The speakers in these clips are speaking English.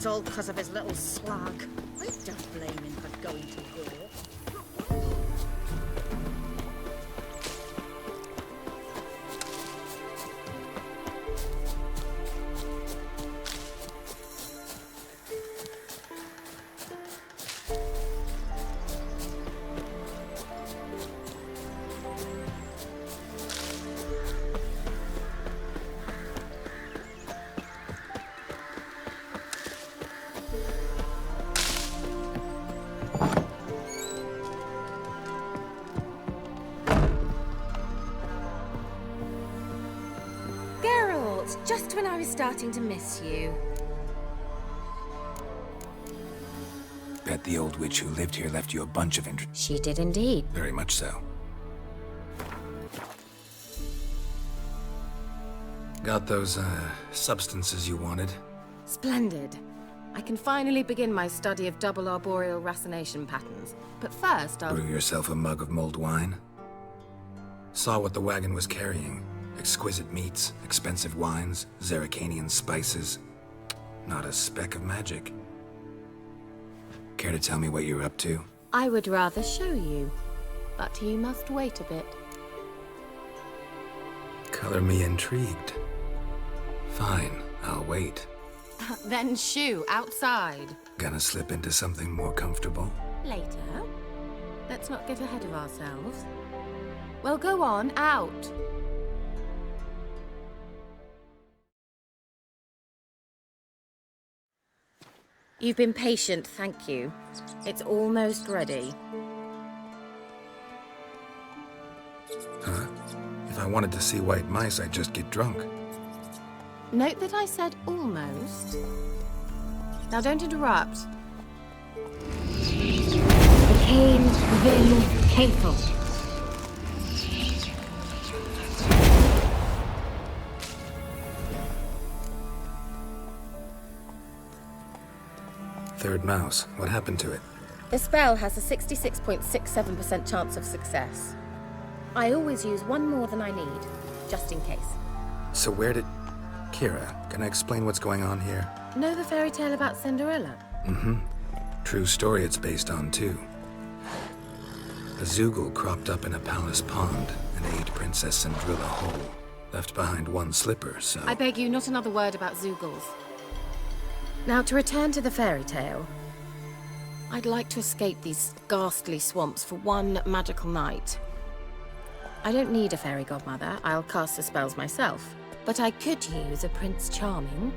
was all because of his little slag. I don't blame him for going to war. Just when I was starting to miss you. Bet the old witch who lived here left you a bunch of She did indeed. Very much so. Got those, substances you wanted? Splendid. I can finally begin my study of double arboreal racination patterns. But first, I'll... Brew yourself a mug of mulled wine? Saw what the wagon was carrying. Exquisite meats, expensive wines, Zerrikanian spices. Not a speck of magic. Care to tell me what you're up to? I would rather show you, but you must wait a bit. Color me intrigued. Fine, I'll wait. Then shoo, outside. Gonna slip into something more comfortable? Later. Let's not get ahead of ourselves. Well, go on, out. You've been patient, thank you. It's almost ready. Huh? If I wanted to see white mice, I'd just get drunk. Note that I said almost. Now don't interrupt. Cain Vin Cathel. Third mouse. What happened to it? The spell has a 66.67% chance of success. I always use one more than I need, just in case. So where did... Kira, can I explain what's going on here? Know the fairy tale about Cinderella? Mm-hmm. True story it's based on, too. A Zoogle cropped up in a palace pond and ate Princess Cinderella whole. Left behind one slipper, so... I beg you, not another word about Zoogles. Now, to return to the fairy tale. I'd like to escape these ghastly swamps for one magical night. I don't need a fairy godmother, I'll cast the spells myself. But I could use a Prince Charming.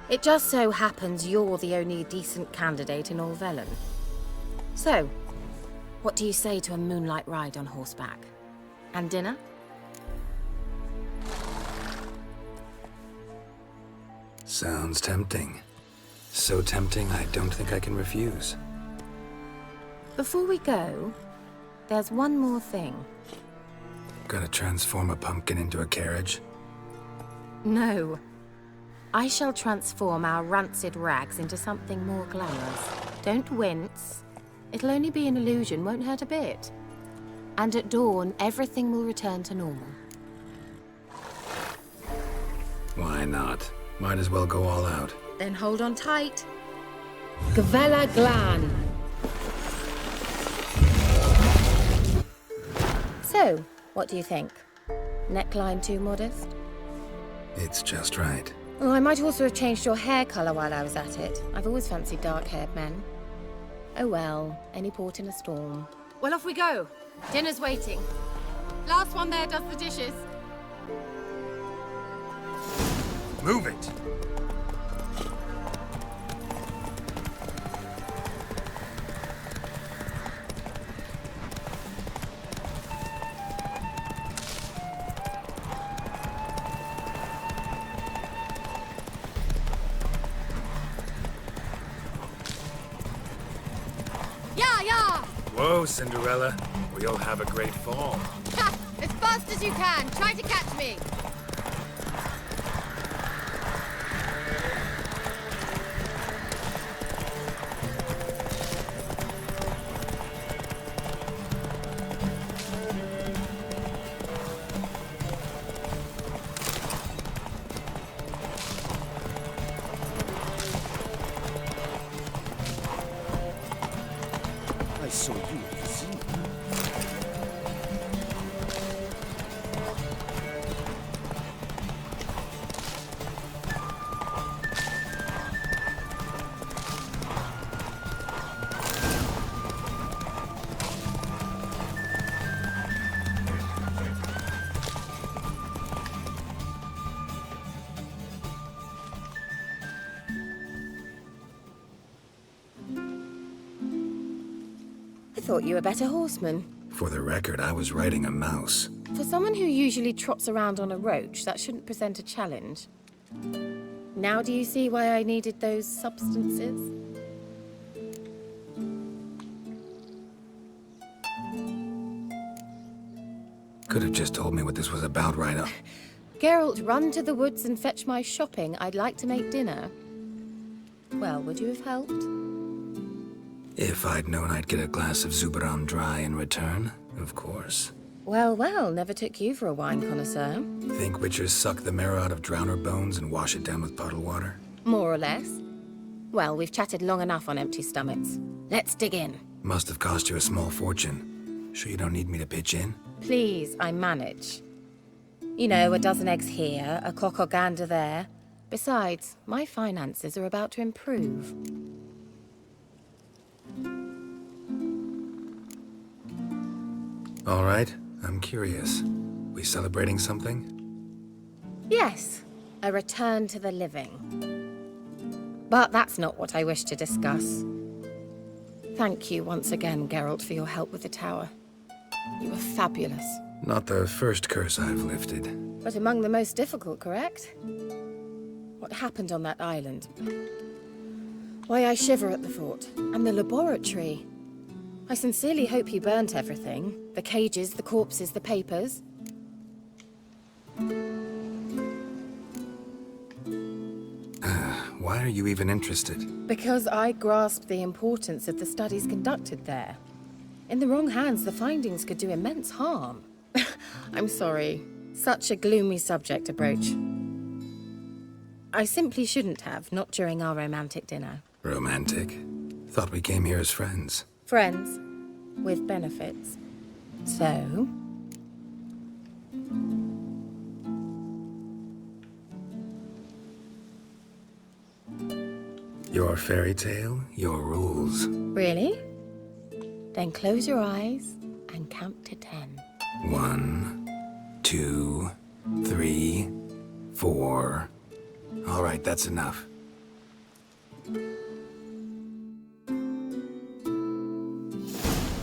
It just so happens you're the only decent candidate in all Velen. So, what do you say to a moonlight ride on horseback? And dinner? Sounds tempting. So tempting, I don't think I can refuse. Before we go, there's one more thing. Gonna transform a pumpkin into a carriage? No. I shall transform our rancid rags into something more glamorous. Don't wince. It'll only be an illusion, won't hurt a bit. And at dawn, everything will return to normal. Why not? Might as well go all out. Then hold on tight. Gvela Glan. So, what do you think? Neckline too modest? It's just right. Oh, I might also have changed your hair colour while I was at it. I've always fancied dark-haired men. Oh well, any port in a storm. Well, off we go. Dinner's waiting. Last one there does the dishes. Move it! Whoa, Cinderella. We'll have a great fall. Ha! As fast as you can. Try to catch me. thought you a better horseman. For the record, I was riding a mouse. For someone who usually trots around on a roach, that shouldn't present a challenge. Now do you see why I needed those substances? Could have just told me what this was about right up. Geralt, run to the woods and fetch my shopping. I'd like to make dinner. Well, would you have helped? If I'd known I'd get a glass of Zubaram dry in return, of course. Well, well, never took you for a wine connoisseur. Think witchers suck the marrow out of drowner bones and wash it down with puddle water? More or less. Well, we've chatted long enough on empty stomachs. Let's dig in. Must have cost you a small fortune. Sure you don't need me to pitch in? Please, I manage. You know, a dozen eggs here, a cock or gander there. Besides, my finances are about to improve. All right, I'm curious. We celebrating something? Yes, a return to the living. But that's not what I wish to discuss. Thank you once again, Geralt, for your help with the tower. You were fabulous. Not the first curse I've lifted. But among the most difficult, correct? What happened on that island? Why, I shiver at the thought. And the laboratory. I sincerely hope you burnt everything. The cages, the corpses, the papers. Why are you even interested? Because I grasp the importance of the studies conducted there. In the wrong hands, the findings could do immense harm. I'm sorry. Such a gloomy subject to broach. I simply shouldn't have, not during our romantic dinner. Romantic? Thought we came here as friends. Friends, with benefits. So? Your fairy tale, your rules. Really? Then close your eyes and count to 10. 1, 2, 3, 4. All right, that's enough.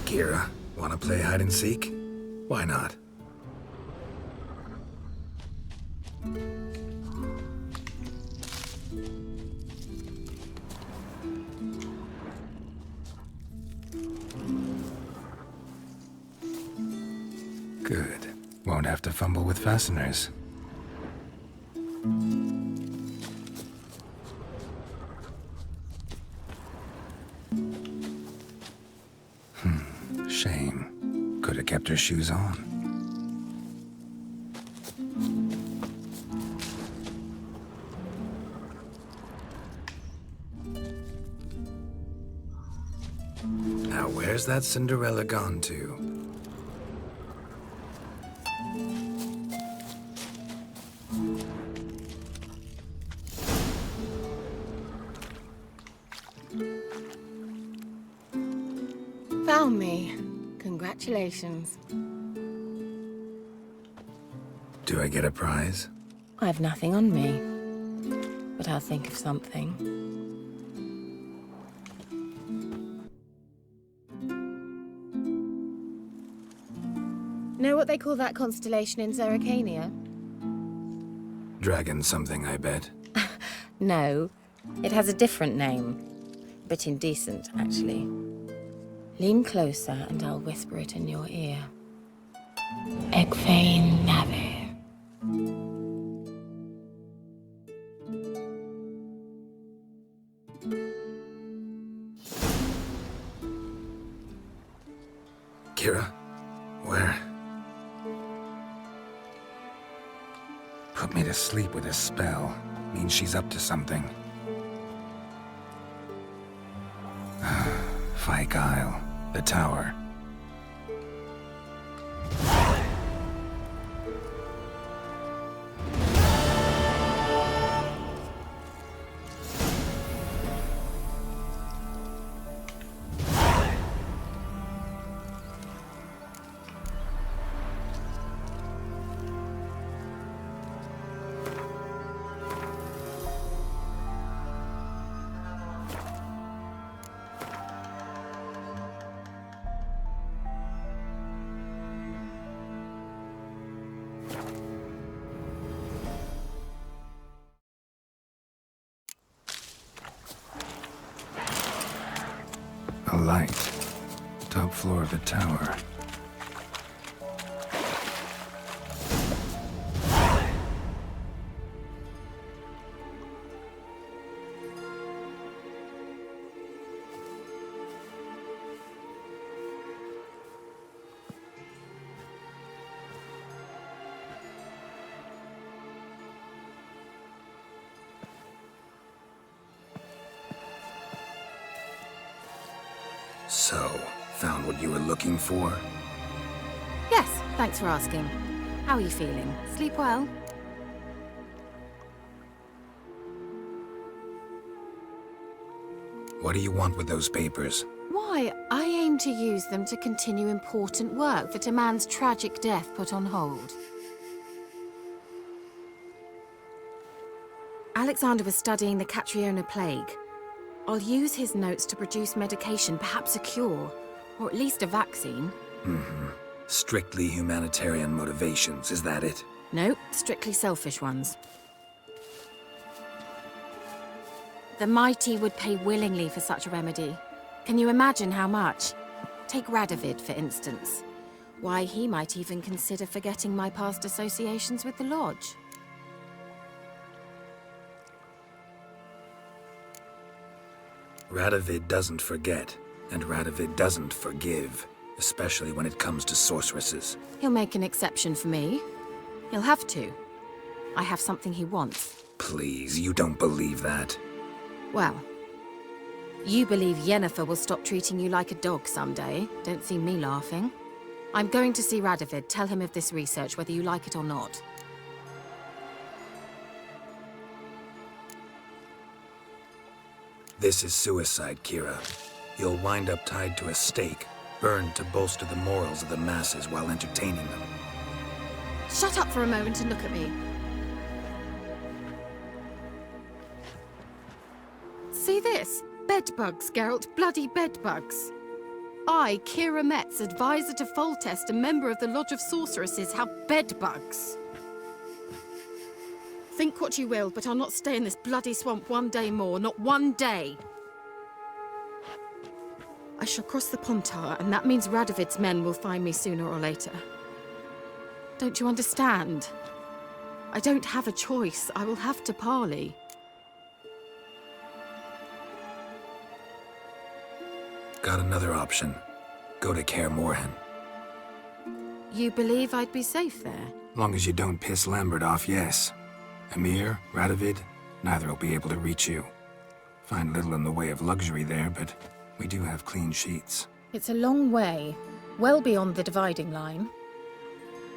Kira, wanna play hide and seek? Why not? Good. Won't have to fumble with fasteners. Shame. Could have kept her shoes on. Now where's that Cinderella gone to? Found me. Congratulations. Do I get a prize? I have nothing on me, but I'll think of something. Know what they call that constellation in Zerrikania? Dragon something, I bet. No, it has a different name. A bit indecent, actually. Lean closer and I'll whisper it in your ear. Egfain Nave. Kira? Where? Put me to sleep with a spell. Means she's up to something. Fyke Isle. The tower. light. Top floor of the tower. So, found what you were looking for? Yes, thanks for asking. How are you feeling? Sleep well? What do you want with those papers? Why, I aim to use them to continue important work that a man's tragic death put on hold. Alexander was studying the Catriona plague. I'll use his notes to produce medication, perhaps a cure, or at least a vaccine. Strictly humanitarian motivations, is that it? No, strictly selfish ones. The mighty would pay willingly for such a remedy. Can you imagine how much? Take Radovid, for instance. Why, he might even consider forgetting my past associations with the Lodge. Radovid doesn't forget, and Radovid doesn't forgive, especially when it comes to sorceresses. He'll make an exception for me. He'll have to. I have something he wants. Please, you don't believe that. Well, you believe Yennefer will stop treating you like a dog someday. Don't see me laughing. I'm going to see Radovid. Tell him of this research, whether you like it or not. This is suicide, Kira. You'll wind up tied to a stake, burned to bolster the morals of the masses while entertaining them. Shut up for a moment and look at me. See this? Bedbugs, Geralt. Bloody bedbugs. I, Kira Metz, advisor to Foltest, a member of the Lodge of Sorceresses, have bedbugs. Think what you will, but I'll not stay in this bloody swamp one day more. Not one day. I shall cross the Pontar, and that means Radovid's men will find me sooner or later. Don't you understand? I don't have a choice. I will have to parley. Got another option. Go to Kaer Morhen. You believe I'd be safe there? Long as you don't piss Lambert off, yes. Emir, Radovid, neither will be able to reach you. Find little in the way of luxury there, but we do have clean sheets. It's a long way, well beyond the dividing line.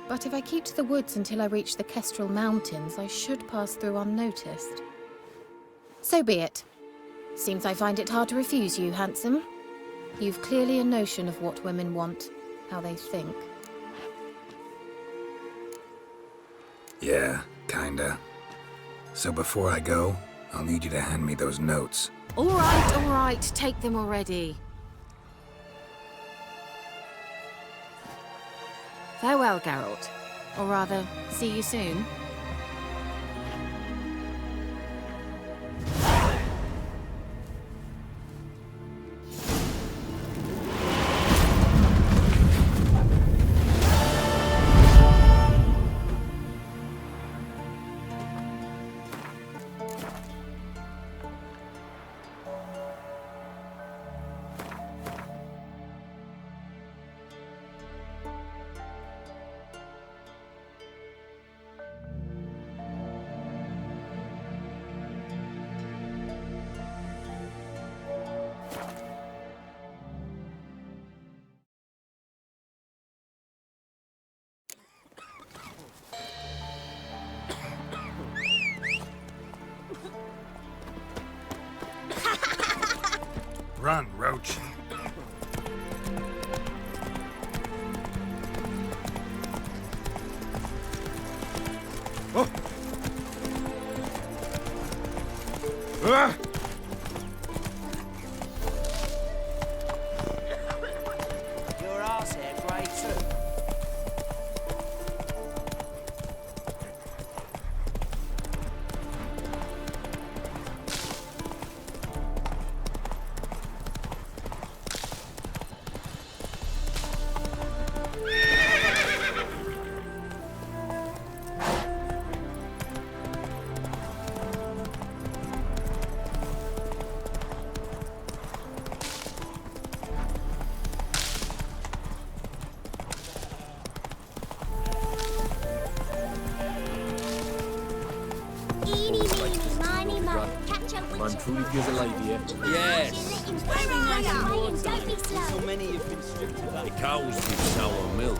But if I keep to the woods until I reach the Kestrel Mountains, I should pass through unnoticed. So be it. Seems I find it hard to refuse you, handsome. You've clearly a notion of what women want, how they think. Yeah, kinda. So before I go, I'll need you to hand me those notes. All right, take them already. Farewell, Geralt. Or rather, see you soon. Run, Roach. Oh. Ah! Your arse hair grey too. man truly feels a lady here. Yes. Very nice and water. Don't be slow. So many have been stripped of that. The cows give sour milk.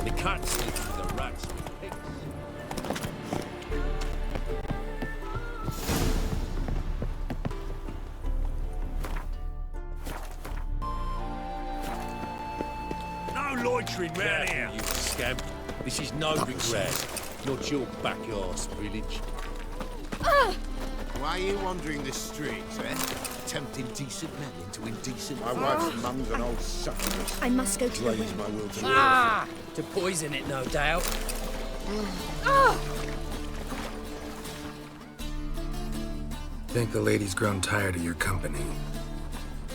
The cats live with the rats with pigs. No loitering round here, you scamp. This is Novigrad, not your back arse village. Why are you wandering the streets, eh? Tempting decent men into indecent... My wife's mum's an old succubus. I must go to the Drains well. my will to live. Ah! To poison it, no doubt. Think the lady's grown tired of your company.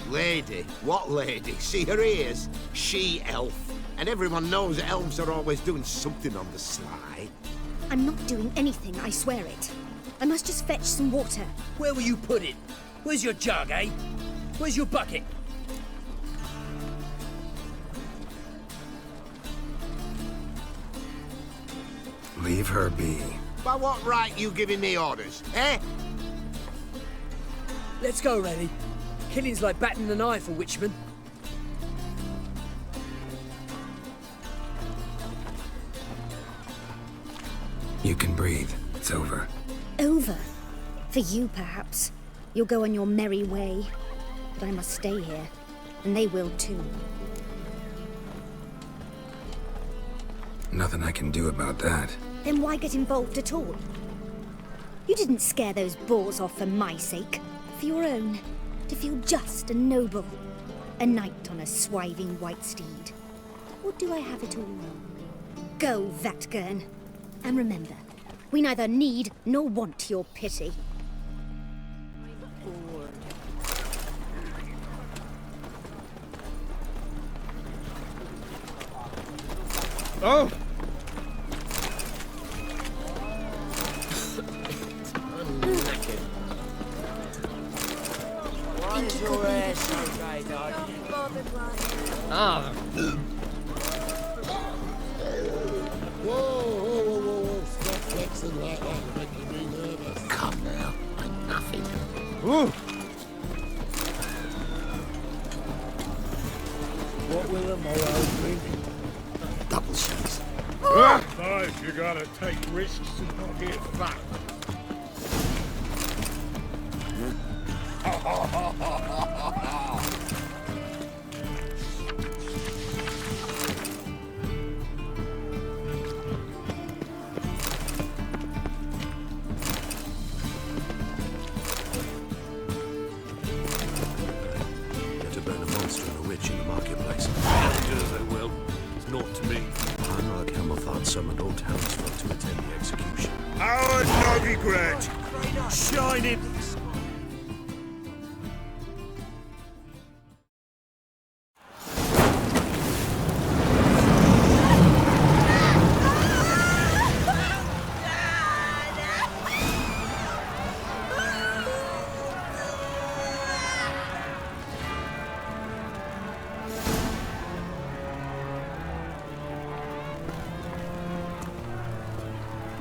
Lady? What lady? See her ears? She-elf. And everyone knows that elves are always doing something on the sly. I'm not doing anything, I swear it. I must just fetch some water. Where will you put it? Where's your jug, eh? Where's your bucket? Leave her be. By what right you giving me orders, eh? Let's go, Reddy. Killing's like batting an eye for witchmen. You can breathe. It's over. Over. For you, perhaps. You'll go on your merry way. But I must stay here. And they will too. Nothing I can do about that. Then why get involved at all? You didn't scare those boars off for my sake. For your own. To feel just and noble. A knight on a swiving white steed. Or do I have it all wrong? Go, Vatgern. And remember, we neither need nor want your pity. Oh! Why is your hair so grey, darling? Ah! Whoa. Stop flexing like that. You're making me nervous. Come now. I'm nothing. Ooh! What will the morrow bring? Double shots. Guys, you gotta take risks and not get fat. To burn a monster and a witch in the marketplace. Do as they will. It's not to me. Heinrich Camelthard summoned all townsfolk to attend the execution. Our Novigrad! Shining!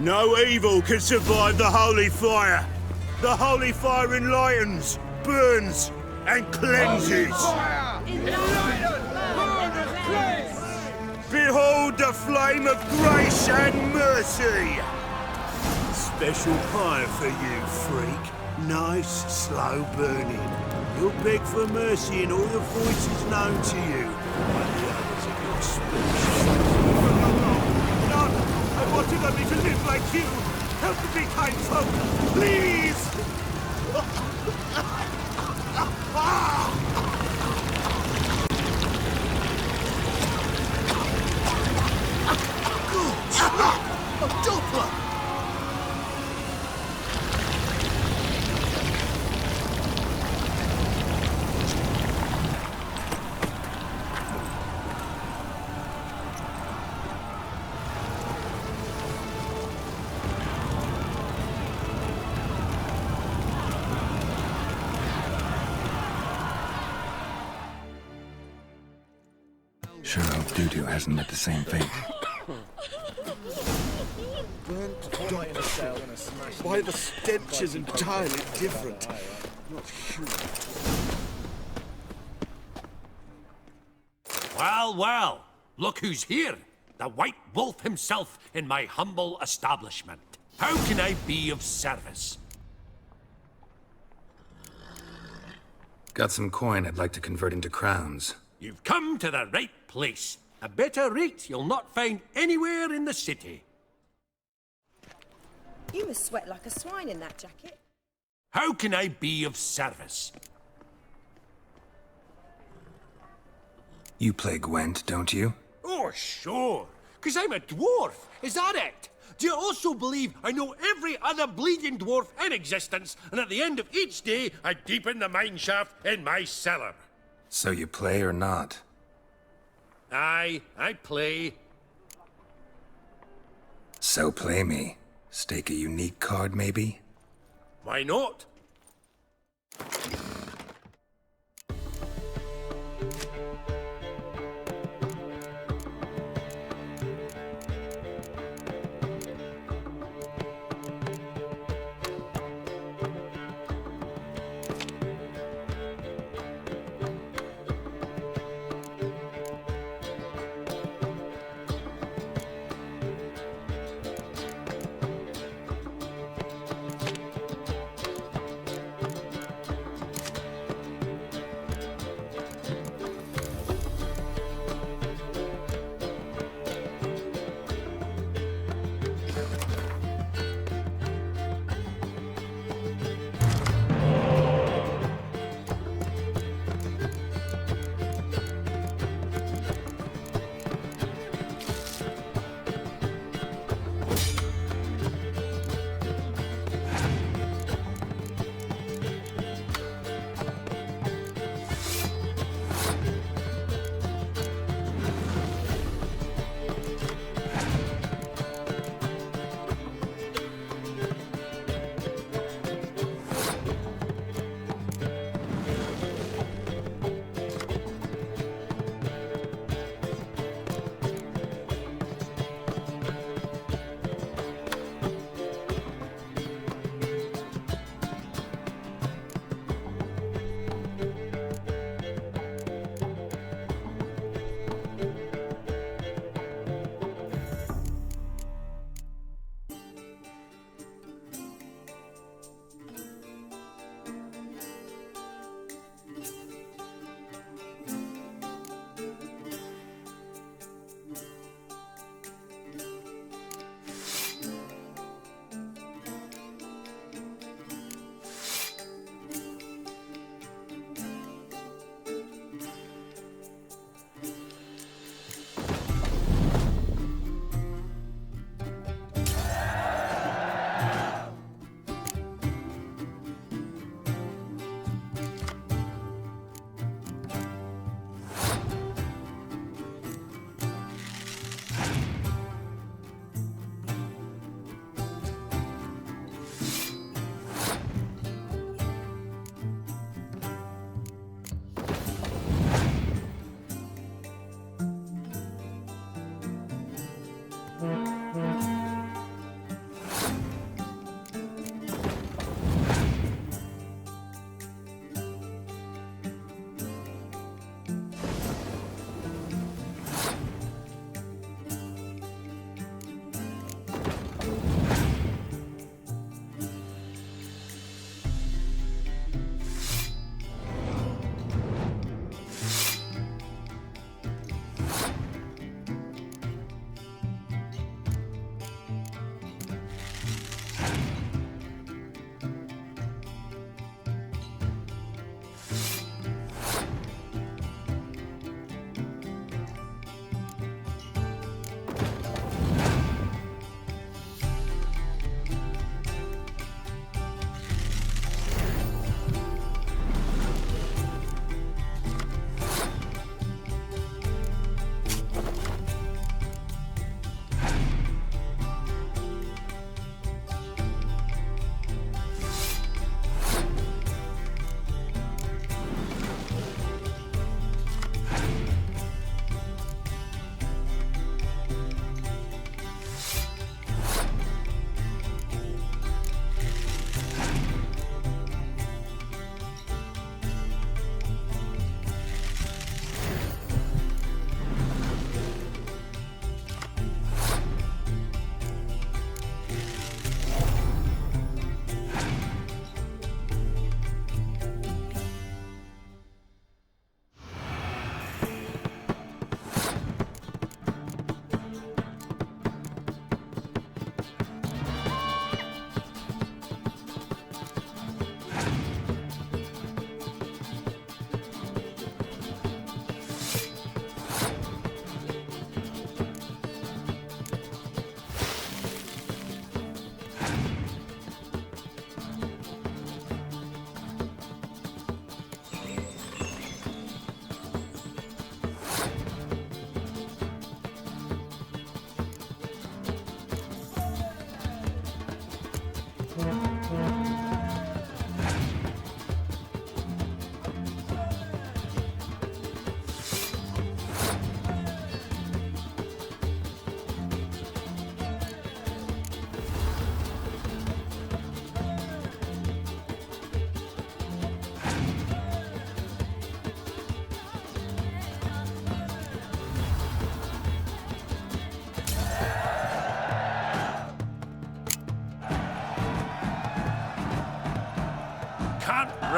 No evil can survive the holy fire. The holy fire enlightens, burns, and cleanses. Behold the flame of grace and mercy. Special fire for you, freak. Nice, slow burning. You'll beg for mercy in all the voices known to you. Like the others of your species. I wanted only to live like you. Help me, kind folk, please! A doppler! Sure hope Doo-Doo hasn't met the same fate. Why the stench is entirely different. Not sure. Well, well, look who's here. The White Wolf himself in my humble establishment. How can I be of service? Got some coin I'd like to convert into crowns. You've come to the right place. A better rate you'll not find anywhere in the city. You must sweat like a swine in that jacket. How can I be of service? You play Gwent, don't you? Oh, sure. 'Cause I'm a dwarf. Is that it? Do you also believe I know every other bleeding dwarf in existence, and at the end of each day, I deepen the mine shaft in my cellar? So you play or not? Aye, I play. So play me. Stake a unique card, maybe? Why not?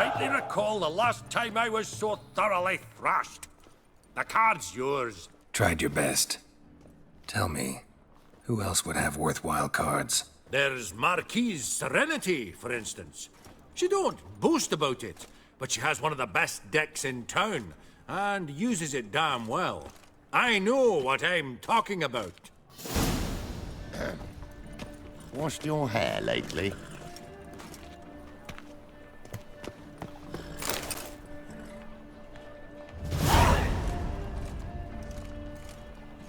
rightly recall the last time I was so thoroughly thrashed. The card's yours. Tried your best. Tell me, who else would have worthwhile cards? There's Marquise Serenity, for instance. She don't boast about it, but she has one of the best decks in town, and uses it damn well. I know what I'm talking about. Washed your hair lately?